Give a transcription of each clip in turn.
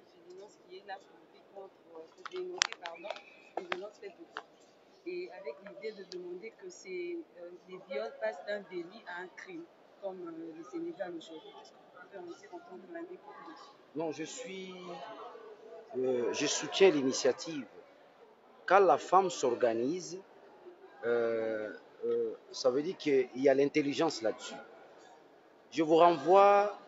violence qui est là pour lutter contre, pour dénoncer, pardon, les violences faites aux femmes. Et avec l'idée de demander que les viols passent d'un délit à un crime, comme le Sénégal aujourd'hui. Est-ce que vous pouvez en dire entendre la même dessus? Non, je soutiens l'initiative. Quand la femme s'organise, ça veut dire qu'il y a l'intelligence là-dessus. Je vous renvoie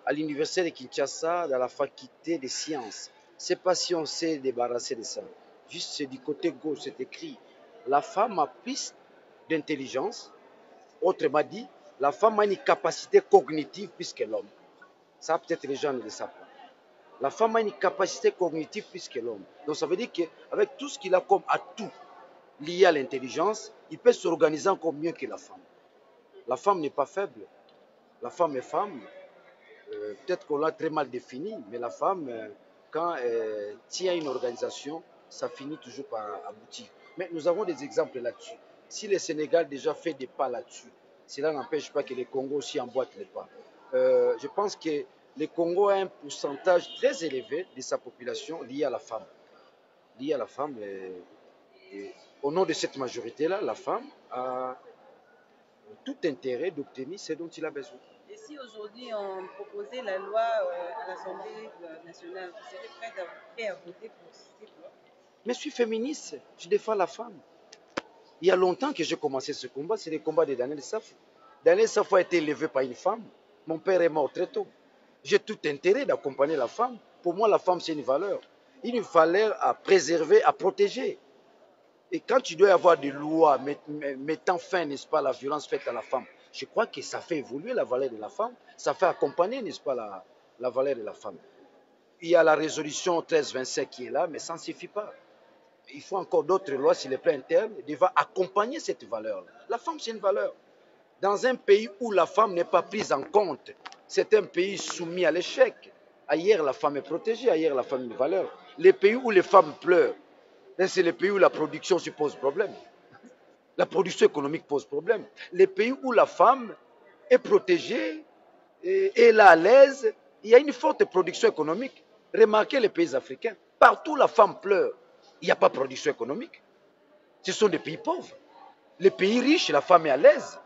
à l'université de Kinshasa, dans la faculté des sciences. C'est pas si on s'est débarrassé de ça. Juste, c'est du côté gauche, c'est écrit. La femme a plus d'intelligence. Autrement dit, la femme a une capacité cognitive plus que l'homme. Ça, peut-être les gens ne le savent pas. La femme a une capacité cognitive plus que l'homme. Donc, ça veut dire qu'avec tout ce qu'il a comme atout lié à l'intelligence, il peut s'organiser encore mieux que la femme. La femme n'est pas faible. La femme est femme. Peut-être qu'on l'a très mal défini, mais la femme, quand elle tient une organisation, ça finit toujours par aboutir. Mais nous avons des exemples là-dessus. Si le Sénégal déjà fait des pas là-dessus, cela n'empêche pas que le Congo aussi emboîte les pas. Je pense que le Congo a un pourcentage très élevé de sa population lié à la femme. Lié à la femme, et au nom de cette majorité-là, la femme a tout intérêt d'obtenir ce dont il a besoin. Et si aujourd'hui on proposait la loi à l'Assemblée nationale, vous serez prêt à voter pour cette loi? Mais je suis féministe, je défends la femme. Il y a longtemps que j'ai commencé ce combat, c'est le combat de Daniel Safo. Daniel Safo a été élevé par une femme. Mon père est mort très tôt. J'ai tout intérêt d'accompagner la femme. Pour moi, la femme, c'est une valeur à préserver, à protéger. Et quand tu dois avoir des lois mettant fin, n'est-ce pas, à la violence faite à la femme, je crois que ça fait évoluer la valeur de la femme, ça fait accompagner, n'est-ce pas, la valeur de la femme. Il y a la résolution 1325 qui est là, mais ça ne suffit pas. Il faut encore d'autres lois sur les plans internes devant accompagner cette valeur-là. La femme, c'est une valeur. Dans un pays où la femme n'est pas prise en compte, c'est un pays soumis à l'échec. Ailleurs, la femme est protégée, ailleurs, la femme est une valeur. Les pays où les femmes pleurent, c'est les pays où la production se pose problème. La production économique pose problème. Les pays où la femme est protégée et est là à l'aise, il y a une forte production économique. Remarquez les pays africains. Partout, la femme pleure. Il n'y a pas de production économique. Ce sont des pays pauvres. Les pays riches, la femme est à l'aise.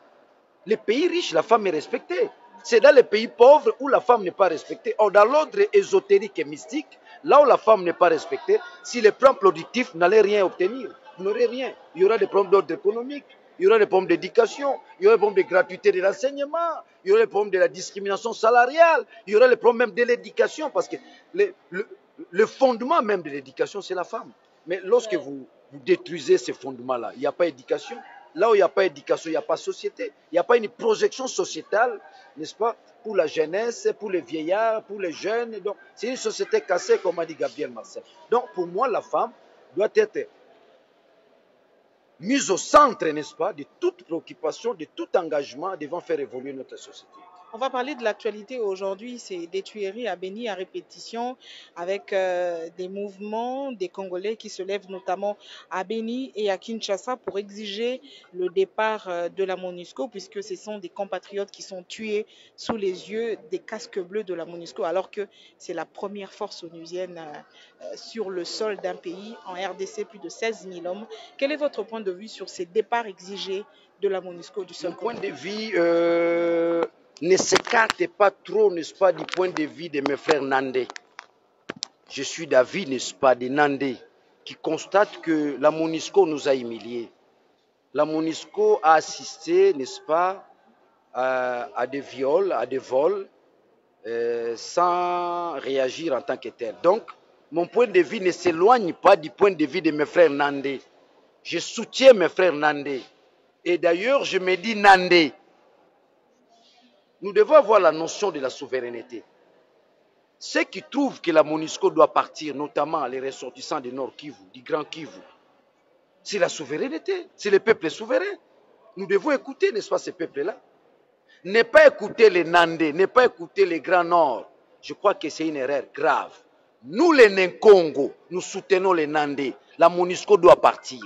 Les pays riches, la femme est respectée. C'est dans les pays pauvres où la femme n'est pas respectée. Or, dans l'ordre ésotérique et mystique, là où la femme n'est pas respectée, si les plans productifs n'allaient rien obtenir, vous n'aurez rien. Il y aura des problèmes d'ordre économique, il y aura des problèmes d'éducation, il y aura des problèmes de gratuité de l'enseignement, il y aura des problèmes de la discrimination salariale, il y aura des problèmes de l'éducation, parce que le fondement même de l'éducation, c'est la femme. Mais lorsque vous détruisez ces fondements-là, il n'y a pas d'éducation. Là où il n'y a pas d'éducation, il n'y a pas de société. Il n'y a pas une projection sociétale, n'est-ce pas, pour la jeunesse, pour les vieillards, pour les jeunes. Donc, c'est une société cassée, comme a dit Gabriel Marcel. Donc, pour moi, la femme doit être mise au centre, n'est-ce pas, de toute préoccupation, de tout engagement devant faire évoluer notre société. On va parler de l'actualité aujourd'hui, c'est des tueries à Béni à répétition avec des mouvements des Congolais qui se lèvent notamment à Béni et à Kinshasa pour exiger le départ de la MONUSCO puisque ce sont des compatriotes qui sont tués sous les yeux des casques bleus de la MONUSCO alors que c'est la première force onusienne sur le sol d'un pays. En RDC, plus de 16 000 hommes. Quel est votre point de vue sur ces départs exigés de la MONUSCO du sol? Mon point de vue ne s'écarte pas trop, n'est-ce pas, du point de vue de mes frères Nandais. Je suis d'avis, n'est-ce pas, des Nandais, qui constatent que la MONUSCO nous a humiliés. La MONUSCO a assisté, n'est-ce pas, à des viols, à des vols, sans réagir en tant que tel. Donc, mon point de vue ne s'éloigne pas du point de vue de mes frères Nandais. Je soutiens mes frères Nandais. Et d'ailleurs, je me dis Nandais. Nous devons avoir la notion de la souveraineté. Ceux qui trouvent que la MONUSCO doit partir, notamment les ressortissants du Nord Kivu, du Grand Kivu, c'est la souveraineté, c'est le peuple souverain. Nous devons écouter, n'est-ce pas, ces peuples-là. Ne pas écouter les Nandais, ne pas écouter les Grands Nord. Je crois que c'est une erreur grave. Nous, les Nkongo, nous soutenons les Nandais. La MONUSCO doit partir.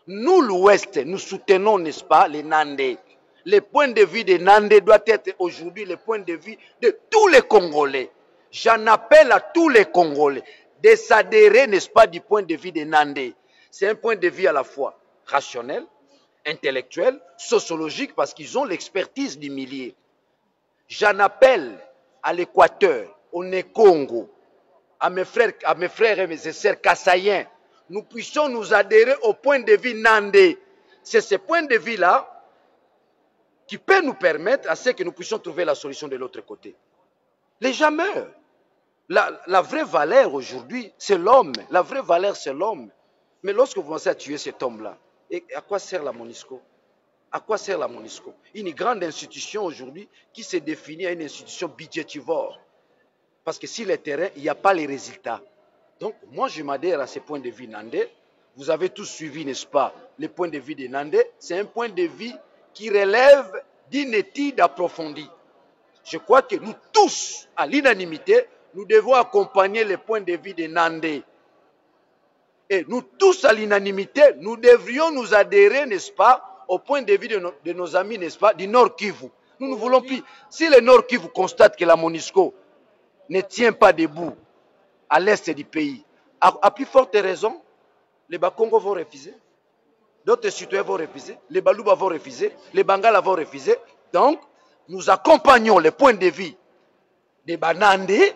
Nous, l'Ouest, nous soutenons, n'est-ce pas, les Nandais. Le point de vue des Nandais doit être aujourd'hui le point de vue de tous les Congolais. J'en appelle à tous les Congolais de s'adhérer, n'est-ce pas, du point de vue des Nandais. C'est un point de vue à la fois rationnel, intellectuel, sociologique, parce qu'ils ont l'expertise du milieu. J'en appelle à l'Équateur, au Congo, à mes frères et mes sœurs kassaïens. Nous puissions nous adhérer au point de vue Nandais. C'est ce point de vue-là qui peut nous permettre à ce que nous puissions trouver la solution de l'autre côté. Les gens meurent. La vraie valeur aujourd'hui, c'est l'homme. La vraie valeur, c'est l'homme. Mais lorsque vous commencez à tuer cet homme-là, à quoi sert la MONUSCO? À quoi sert la MONUSCO? Une grande institution aujourd'hui qui se définit à une institution budgétivore. Parce que sur le terrain, il n'y a pas les résultats. Donc, moi, je m'adhère à ce point de vue nandais. Vous avez tous suivi, n'est-ce pas, le point de vue des Nandais. C'est un point de vue qui relève d'une étude approfondie. Je crois que nous tous, à l'unanimité, nous devons accompagner le point de vue des Nandais. Et nous tous, à l'unanimité, nous devrions nous adhérer, n'est-ce pas, au point de vue de nos amis, n'est-ce pas, du Nord Kivu. Nous ne voulons plus. Si le Nord Kivu constate que la MONUSCO ne tient pas debout à l'est du pays, à plus forte raison, les Bakongo vont refuser, d'autres citoyens vont refuser, les Balouba vont refuser, les Bangala vont refuser. Donc, nous accompagnons le point de vue des Banandés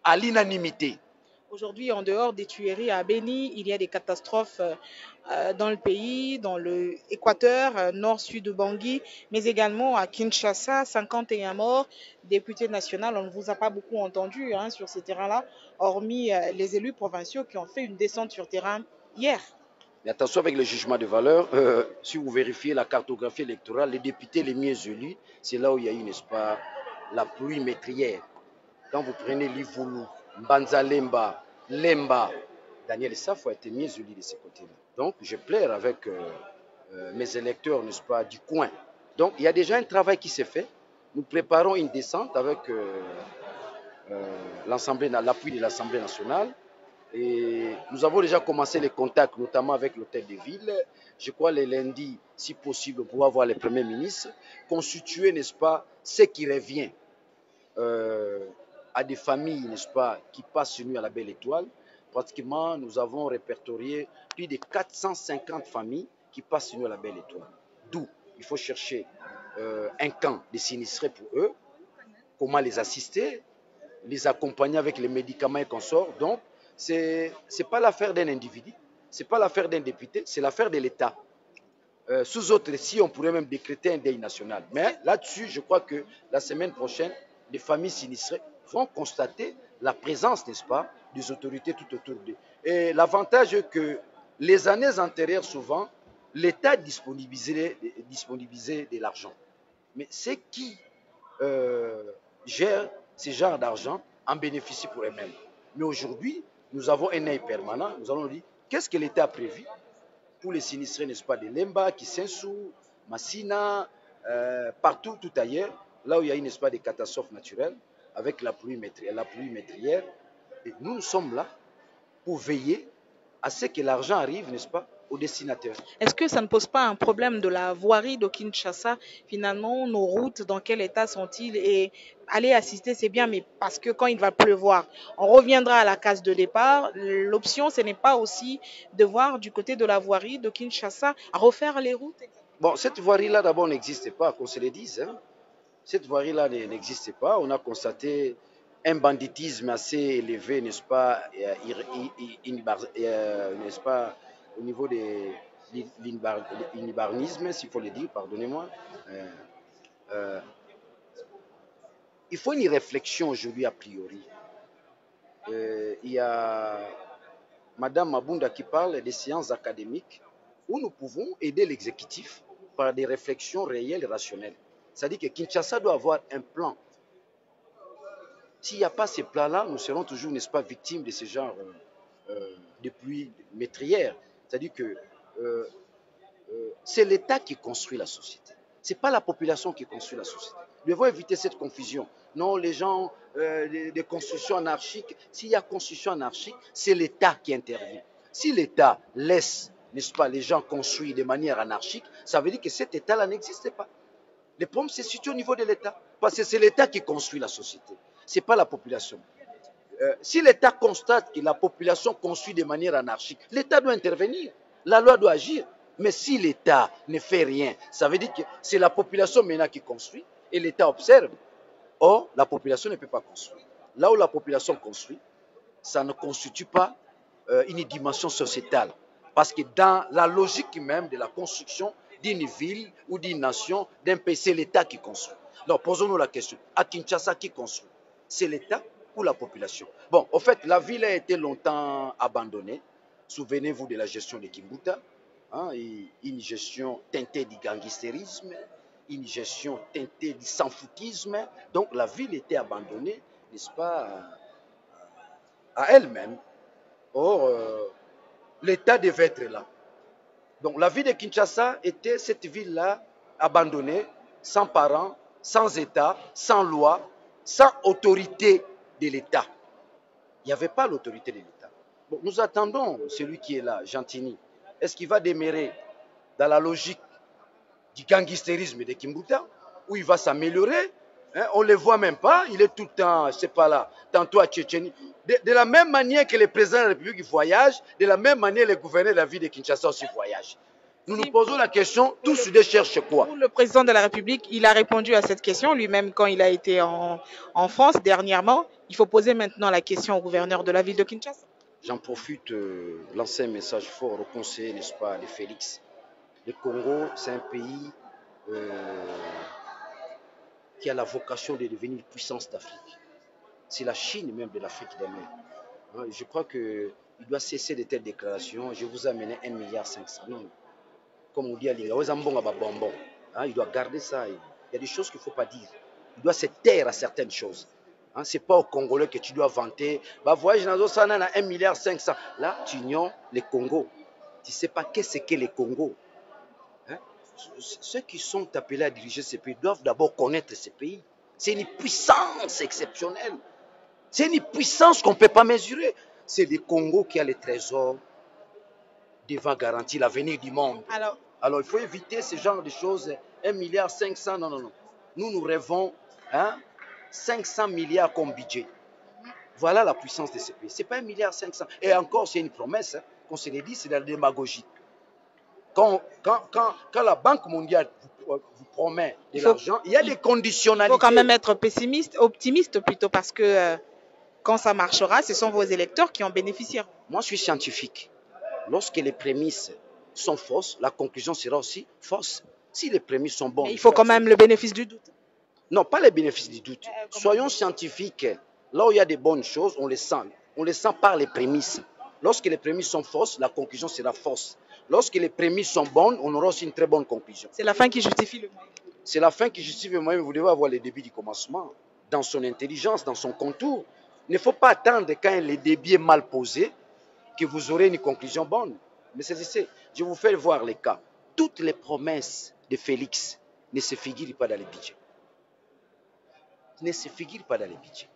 à l'unanimité. Aujourd'hui, en dehors des tueries à Beni, il y a des catastrophes dans le pays, dans l'Équateur, nord-sud de Bangui, mais également à Kinshasa, 51 morts. Député national, on ne vous a pas beaucoup entendu sur ce terrain-là, hormis les élus provinciaux qui ont fait une descente sur terrain hier. Mais attention avec le jugement de valeur, si vous vérifiez la cartographie électorale, les députés les mieux élus, c'est là où il y a eu, n'est-ce pas, la pluie métrière. Quand vous prenez Livoulou, Mbanza-Lemba, Lemba, Daniel Safo a été mieux élu de ce côté-là. Donc, je plaire avec mes électeurs, n'est-ce pas, du coin. Donc, il y a déjà un travail qui s'est fait. Nous préparons une descente avec l'appui de l'Assemblée nationale. Et nous avons déjà commencé les contacts, notamment avec l'hôtel de ville. Je crois les lundis, si possible, pour avoir les premiers ministres, constituer, n'est-ce pas, ce qui revient à des familles, n'est-ce pas, qui passent une nuit à la Belle Étoile. Pratiquement, nous avons répertorié plus de 450 familles qui passent une nuit à la Belle Étoile. D'où il faut chercher un camp de sinistrés pour eux, comment les assister, les accompagner avec les médicaments et consorts. Donc, ce n'est pas l'affaire d'un individu, ce n'est pas l'affaire d'un député, c'est l'affaire de l'État. Sous autres, si on pourrait même décréter un deuil national. Mais là-dessus, je crois que la semaine prochaine, les familles sinistrées vont constater la présence, n'est-ce pas, des autorités tout autour d'eux. Et l'avantage est que les années antérieures, souvent, l'État disponibilisait de l'argent. Mais ceux qui gèrent ce genre d'argent en bénéficient pour eux-mêmes. Mais aujourd'hui, nous avons un œil permanent. Nous allons dire, qu'est-ce que l'État a prévu pour les sinistrés, n'est-ce pas, de Lemba, Kisensou, Massina, partout, tout ailleurs, là où il y a, n'est-ce pas, des catastrophes naturelles, avec la pluie métrière. Et nous sommes là pour veiller à ce que l'argent arrive, n'est-ce pas, aux destinataires. Est-ce que ça ne pose pas un problème de la voirie de Kinshasa? Finalement, nos routes, dans quel état sont-ils? Et aller assister, c'est bien, mais parce que quand il va pleuvoir, on reviendra à la case de départ. L'option, ce n'est pas aussi de voir du côté de la voirie de Kinshasa à refaire les routes? Bon, cette voirie-là, d'abord, n'existe pas, qu'on se le dise. Hein. Cette voirie-là n'existe pas. On a constaté un banditisme assez élevé, n'est-ce pas, n'est-ce pas, au niveau de l'inhibarnisme, s'il faut le dire, pardonnez-moi. Il faut une réflexion aujourd'hui a priori. Il y a Madame Mabunda qui parle des séances académiques où nous pouvons aider l'exécutif par des réflexions réelles et rationnelles. C'est-à-dire que Kinshasa doit avoir un plan. S'il n'y a pas ces plans-là, nous serons toujours, n'est-ce pas, victimes de ce genre de pluie métrière. C'est-à-dire que c'est l'État qui construit la société. Ce n'est pas la population qui construit la société. Nous devons éviter cette confusion. Non, les gens, des constructions anarchiques. S'il y a construction anarchique, c'est l'État qui intervient. Si l'État laisse, n'est-ce pas, les gens construire de manière anarchique, ça veut dire que cet État-là n'existe pas. Le problème se situe au niveau de l'État. Parce que c'est l'État qui construit la société. Ce n'est pas la population. Si l'État constate que la population construit de manière anarchique, l'État doit intervenir, la loi doit agir. Mais si l'État ne fait rien, ça veut dire que c'est la population maintenant qui construit et l'État observe. Or, la population ne peut pas construire. Là où la population construit, ça ne constitue pas une dimension sociétale. Parce que dans la logique même de la construction d'une ville ou d'une nation, d'un pays, c'est l'État qui construit. Donc, posons-nous la question. À Kinshasa, qui construit? C'est l'État ou la population? Bon, en fait, la ville a été longtemps abandonnée. Souvenez-vous de la gestion de Kimbuta, hein, une gestion teintée du gangsterisme, une gestion teintée du sans-foutisme. Donc, la ville était abandonnée, n'est-ce pas, à elle-même. Or, l'État devait être là. Donc la ville de Kinshasa était cette ville-là abandonnée, sans parents, sans État, sans loi, sans autorité de l'État. Il n'y avait pas l'autorité de l'État. Bon, nous attendons celui qui est là, Gentini. Est-ce qu'il va demeurer dans la logique du gangsterisme de Kimbuta, où il va s'améliorer? On ne le voit même pas, il est tout le temps, c'est pas là, tantôt à Tchétchénie. De la même manière que les présidents de la République voyagent, de la même manière les gouverneurs de la ville de Kinshasa aussi voyagent. Nous nous posons la question, tous deux cherchent quoi? Pour le président de la République, il a répondu à cette question lui-même quand il a été en France dernièrement. Il faut poser maintenant la question au gouverneur de la ville de Kinshasa. J'en profite, lancer un message fort au conseiller, n'est-ce pas, de Félix. Le Congo, c'est un pays qui a la vocation de devenir puissance d'Afrique. C'est la Chine même de l'Afrique de mer. Je crois qu'il doit cesser de telles déclarations. Je vous ai amené 1,5 milliard. Non. Comme on dit à l'Inga, il doit garder ça. Il y a des choses qu'il ne faut pas dire. Il doit se taire à certaines choses. Ce n'est pas aux Congolais que tu dois vanter. Voyage dans 1,5 milliard. Là, tu ignores les Congos. Tu ne sais pas qu'est-ce qu'est le Congo. Ceux qui sont appelés à diriger ces pays doivent d'abord connaître ces pays. C'est une puissance exceptionnelle. C'est une puissance qu'on ne peut pas mesurer. C'est le Congo qui a les trésors devant garantir l'avenir du monde. Alors, il faut éviter ce genre de choses. 1,5 milliard, non. Nous rêvons 500 milliards comme budget. Voilà la puissance de ces pays. Ce n'est pas 1,5 milliard. Et encore, c'est une promesse. Qu'on se le dit, c'est de la démagogie. Quand la Banque mondiale vous promet de l'argent, il y a des conditionnalités. Il faut quand même être optimiste plutôt, parce que quand ça marchera, ce sont vos électeurs qui en bénéficieront. Moi, je suis scientifique. Lorsque les prémices sont fausses, la conclusion sera aussi fausse. Si les prémices sont bonnes... Mais il faut quand même le bénéfice du doute. Non, pas le bénéfice du doute. Soyons scientifiques. Là où il y a des bonnes choses, on les sent. On les sent par les prémices. Lorsque les prémices sont fausses, la conclusion sera fausse. Lorsque les prémices sont bonnes, on aura aussi une très bonne conclusion. C'est la fin qui justifie le moyen. C'est la fin qui justifie le moyen, mais vous devez avoir le début du commencement, dans son intelligence, dans son contour. Il ne faut pas attendre quand le débit est mal posé que vous aurez une conclusion bonne. Mais c'est, je vous fais voir les cas. Toutes les promesses de Félix ne se figurent pas dans les budgets. Ne se figurent pas dans les budgets.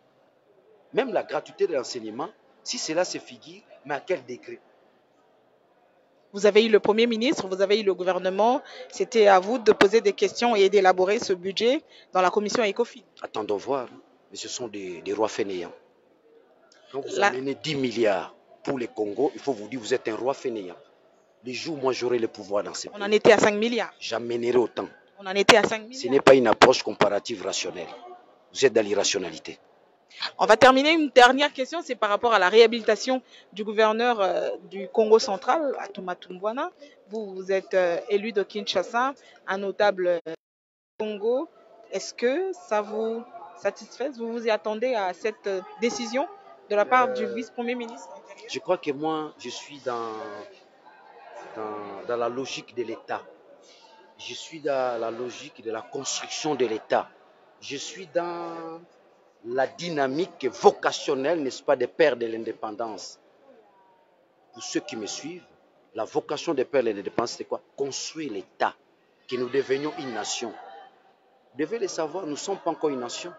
Même la gratuité de l'enseignement, si cela se figure, mais à quel degré? Vous avez eu le Premier ministre, vous avez eu le gouvernement. C'était à vous de poser des questions et d'élaborer ce budget dans la commission ECOFIN. Attendons voir, mais ce sont des rois fainéants. Quand vous amenez 10 milliards pour le Congo, il faut vous dire que vous êtes un roi fainéant. Les jours où moi j'aurai le pouvoir dans ces pays, on en était à 5 milliards. J'amènerai autant. On en était à 5 milliards. Ce n'est pas une approche comparative rationnelle. Vous êtes dans l'irrationalité. On va terminer une dernière question, c'est par rapport à la réhabilitation du gouverneur du Congo central, Atuma Tumbwana. Vous êtes élu de Kinshasa, un notable Congo. Est-ce que ça vous satisfait? Vous vous y attendez à cette décision de la part du vice-premier ministre? Je crois que moi, je suis dans la logique de l'État. Je suis dans la logique de la construction de l'État. Je suis dans la dynamique vocationnelle, n'est-ce pas, des pères de l'indépendance. Pour ceux qui me suivent, la vocation des pères de l'indépendance, c'est quoi? Construire l'État, que nous devenions une nation. Vous devez le savoir, nous ne sommes pas encore une nation.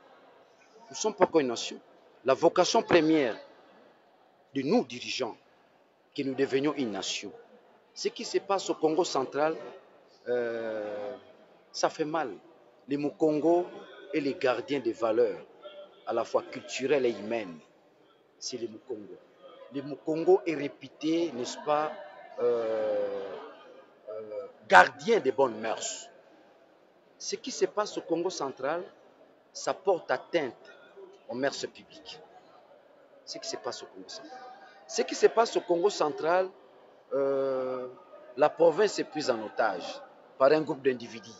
Nous ne sommes pas encore une nation. La vocation première de nous dirigeants, que nous devenions une nation. Ce qui se passe au Congo central, ça fait mal. Le Congo est le gardien des valeurs. à la fois culturelle et humaine, c'est le Mukongo. Le Mukongo est réputé, n'est-ce pas, gardien des bonnes mœurs. Ce qui se passe au Congo central, ça porte atteinte aux mœurs publiques. Ce qui se passe au Congo central. Ce qui se passe au Congo central, la province est prise en otage par un groupe d'individus,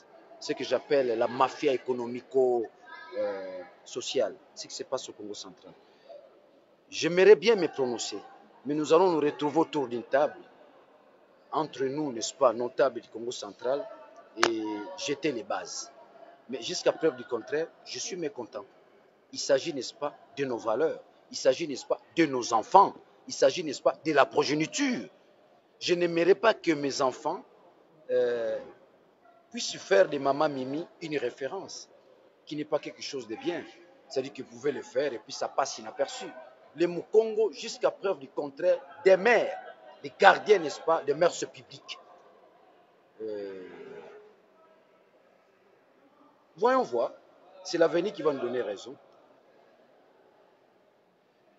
ce que j'appelle la mafia économico-sociale. Ce qui se passe au Congo central. J'aimerais bien me prononcer, mais nous allons nous retrouver autour d'une table, entre nous, n'est-ce pas, notables du Congo central, et jeter les bases. Mais jusqu'à preuve du contraire, je suis mécontent. Il s'agit, n'est-ce pas, de nos valeurs. Il s'agit, n'est-ce pas, de nos enfants. Il s'agit, n'est-ce pas, de la progéniture. Je n'aimerais pas que mes enfants puissent faire de Maman Mimi une référence, qui n'est pas quelque chose de bien. C'est-à-dire que vous pouvez le faire et puis ça passe inaperçu. Les Mukongo, jusqu'à preuve du contraire, des mères, des gardiens, n'est-ce pas, des mœurs publiques. Voyons voir, c'est l'avenir qui va nous donner raison.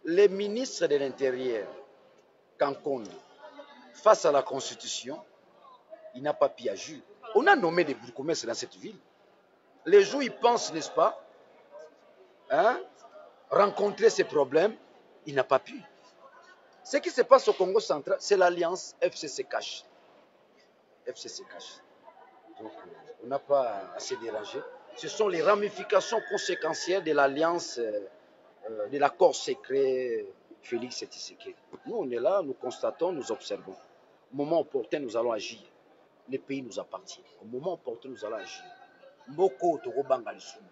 Les ministres de l'Intérieur, Kankondo, face à la Constitution, il n'a pas pu agir. On a nommé des bourgmestres dans cette ville. Les jours, ils pensent, n'est-ce pas, rencontrer ces problèmes, il n'a pas pu. Ce qui se passe au Congo central, c'est l'alliance FCC-Cash. FCC-Cash. Donc, on n'a pas à se déranger. Ce sont les ramifications conséquentielles de l'alliance, de l'accord secret Félix Tshisekedi. Nous, on est là, nous constatons, nous observons. Au moment opportun, nous allons agir. Les pays nous appartiennent. Au moment opportun, nous allons agir. Mboko, Torobanga, Lissoumou.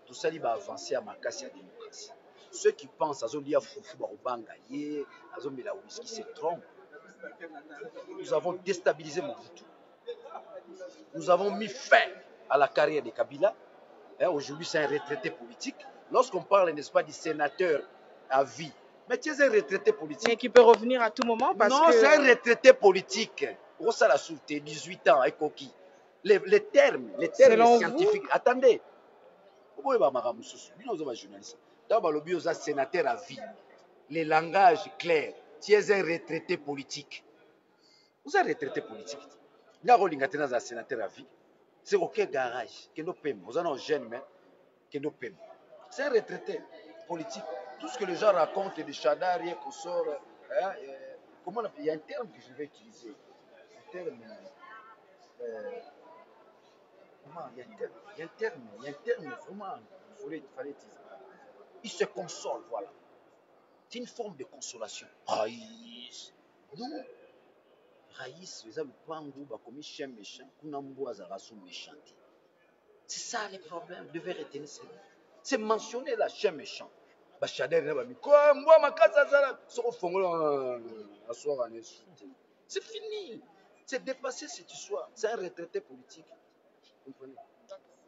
Tout ça, il va avancer à Makassi à la démocratie. Ceux qui pensent à Zolia Foufou, Barobanga, à Zomela Whisky, se trompent. Nous avons déstabilisé Mobutu. Nous avons mis fin à la carrière de Kabila. Aujourd'hui, c'est un retraité politique. Lorsqu'on parle, n'est-ce pas, du sénateur à vie, mais tu es un retraité politique. Mais qui peut revenir à tout moment parce non, que... c'est un retraité politique. Rosa la Souté, 18 ans, avec Koki. Les termes scientifiques. Vous? Attendez. Nous sommes journalistes. D'abord, le sénateur à vie. Les langages clairs. Tu es un retraité politique. Vous êtes un retraité politique. Il y a un sénateur à vie. C'est aucun garage que nous payons. Vous avez un jeune, mais que nous payons. C'est un retraité politique. Tout ce que les gens racontent des chadari, qu'on sort. Comment on appelle? Il y a un terme que je vais utiliser. Un terme. Il y a un terme vraiment. Il fallait utiliser. Il se console, voilà. C'est une forme de consolation. Raïs. Nous, Raïs, les Alupangou, comme chien méchant, Kunambo Azarasu méchant. C'est ça le problème. Vous devez retenir ça. C'est mentionner la chien méchant. C'est fini. C'est dépassé cette histoire. C'est un retraité politique. Vous comprenez?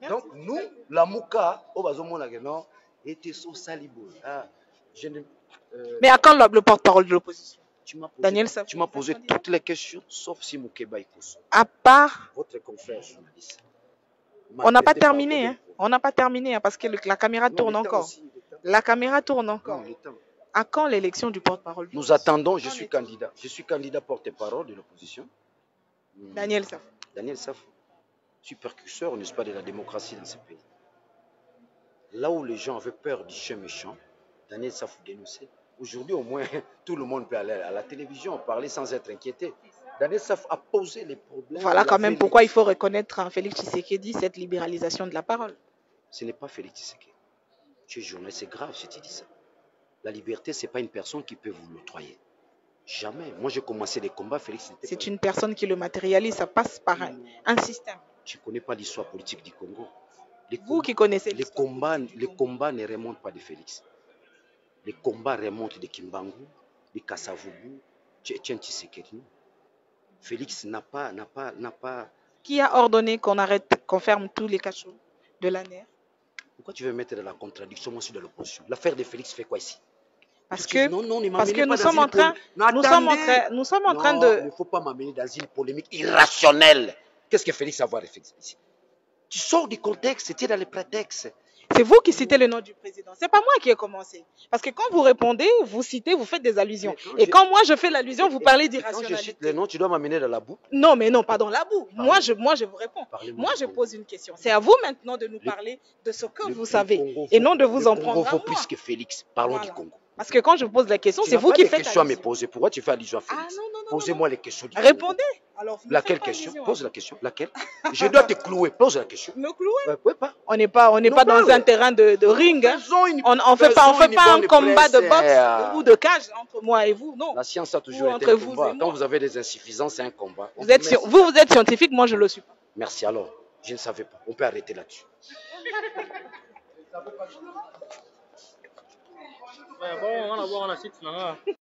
Donc, nous, la Mouka, au Bazomon, était sur Salibo. Mais à quand le porte-parole de l'opposition? Daniel Safou, tu m'as posé toutes les questions, sauf si Moukeba Ikoso. À part... Votre confrère journaliste. On n'a pas terminé, hein. On n'a pas terminé, hein, parce que la caméra tourne encore. La caméra tourne encore. À quand l'élection du porte-parole? Nous attendons, je suis candidat. Je suis candidat porte-parole de l'opposition. Daniel Safou. Daniel Safou. Je suis percusseur, n'est-ce pas, de la démocratie dans ce pays. Là où les gens avaient peur du chien méchant, Daniel Safou dénonçait. Aujourd'hui, au moins, tout le monde peut aller à la télévision, parler sans être inquiété. Daniel Safou a posé les problèmes. Voilà quand même pourquoi il faut reconnaître à Félix Tshisekedi cette libéralisation de la parole. Ce n'est pas Félix Tshisekedi. Tu es journaliste, c'est grave si tu dis ça. La liberté, ce n'est pas une personne qui peut vous l'octroyer. Jamais. Moi, j'ai commencé les combats, Félix. C'est une personne qui le matérialise, ça passe par un système. Tu ne connais pas l'histoire politique du Congo. Vous qui connaissez les combats ne remontent pas de Félix. Les combats remontent de Kimbangu, de Kassavubu, de Etienne Tshisekedi. Félix n'a pas... Qui a ordonné qu'on arrête, qu'on ferme tous les cachots de l'ANR? Pourquoi tu veux mettre de la contradiction, moi je suis de l'opposition? L'affaire de Félix fait quoi ici? Parce que nous sommes en train, nous sommes en train de... Il ne faut pas m'amener dans une polémique irrationnelle. Qu'est-ce que Félix a à voir avec Félix ici? Tu sors du contexte, c'était dans les prétextes. C'est vous qui citez le nom du président. C'est pas moi qui ai commencé. Parce que quand vous répondez, vous citez, vous faites des allusions. Et quand moi je fais l'allusion, vous parlez Quand je cite d'irrationalité. les noms, tu dois m'amener dans la boue. Non, mais non, pas dans la boue. Moi, je vous réponds. Parlez-moi Moi, du je Congo. pose une question. C'est à vous maintenant de nous parler de ce que vous savez et non de vous en prendre Congo à vaut moi. plus que Félix. Parlons Voilà. du Congo. Parce que quand je pose la question, Tu c'est n'as vous pas qui de faites questions à me allusion. poser. Pourquoi tu fais allusion à Ah Félix? non, non, non. Posez-moi les questions du Congo. Répondez. Alors, ne Laquelle faites pas question? allusion à Pose vous. la question. Laquelle? Je dois te clouer. Pose la question. Me clouer? Ouais, pas. On n'est pas Non, dans ouais. un terrain de ring. Hein. Faisons une- On fait pas faisons une un bonne combat de presse, boxe ou de cage entre moi et vous. Non. La science a toujours Ou été entre un vous combat. et Quand moi. vous avez des insuffisances, c'est un combat. Vous êtes scientifique, moi je le suis pas. Merci alors. Je ne savais pas. On peut arrêter là-dessus. Bon, on va la voir, on a